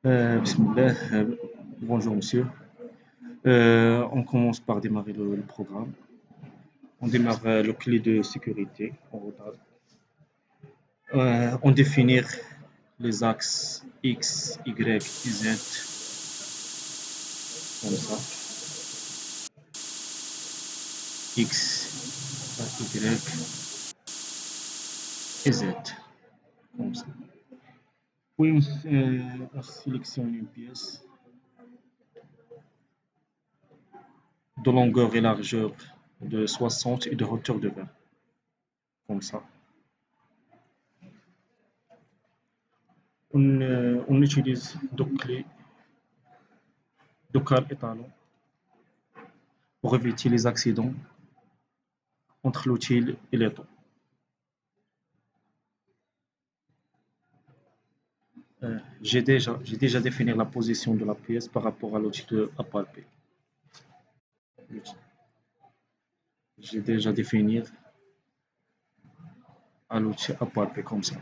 Bismillah, bonjour monsieur. On commence par démarrer le programme. On démarre le clé de sécurité. On définit les axes X, Y et Z comme ça. X, Y et Z comme ça. Puis on sélectionne une pièce de longueur et largeur de 60 et de hauteur de 20 comme ça. On utilise deux clés de cale étalon pour éviter les accidents entre l'outil et l'étau. J'ai déjà défini la position de la pièce par rapport à l'outil à palper. J'ai déjà défini à l'outil à palper comme ça.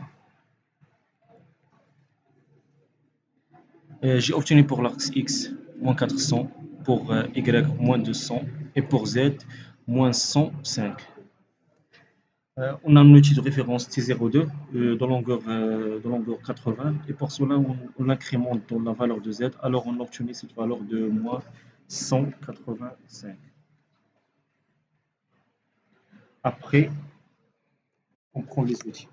J'ai obtenu pour l'axe X moins 400, pour Y moins 200 et pour Z moins 105. On a un outil de référence T02 de longueur 80 et pour cela on incrémente dans la valeur de Z, alors on obtient cette valeur de moins 185. Après, on prend les outils.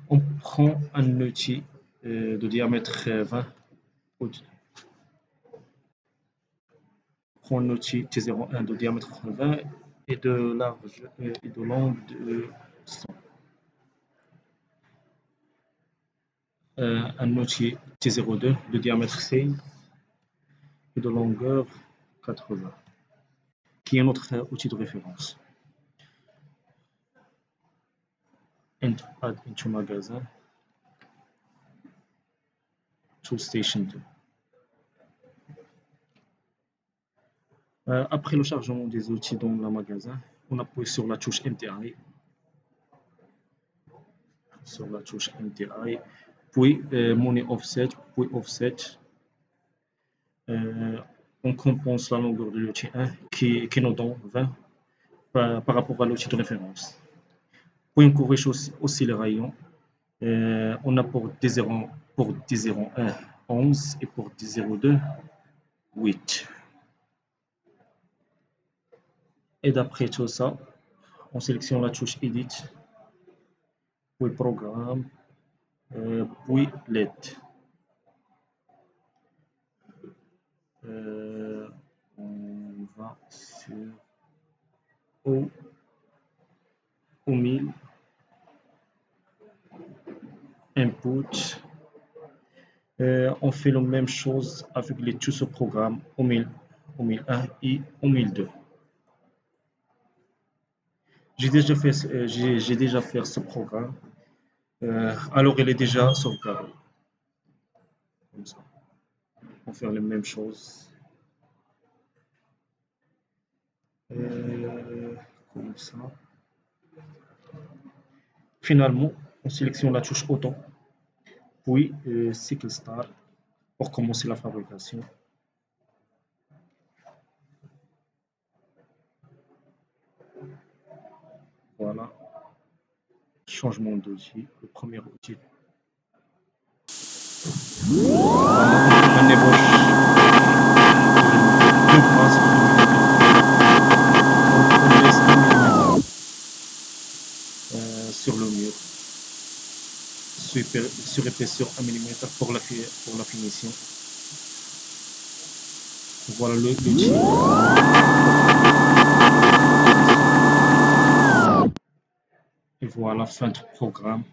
On prend un outil de diamètre 20. On prend un outil T01 de diamètre 20 et de large et de longue de 100. Un outil T02 de diamètre 16 et de longueur 80, qui est notre outil de référence. Add into magasin to station 2. Après le chargement des outils dans le magasin, on appuie sur la touche MTI, puis money offset, puis offset. On compense la longueur de l'outil 1 qui nous donne 20 par rapport à l'outil de référence. Puis on corrige aussi les rayons. On a pour D01 11 et pour D02 8. Et d'après tout ça, on sélectionne la touche Edit, puis Programme, puis LED. On va sur au 1000 Input. On fait la même chose avec les tous ce programme au 1000, au 1001 et au 1002. J'ai déjà fait ce programme, alors il est déjà sauvegardé. Comme ça. On va faire les mêmes choses. Comme ça. Finalement, on sélectionne la touche Auto, puis Cycle Start pour commencer la fabrication. Voilà. Changement d'outil, le premier outil. Voilà, on ébauche deux places. On laisse 1 mm sur le mur, sur épaisseur 1 mm pour la finition. Voilà l'outil. Et voilà, fin de programme.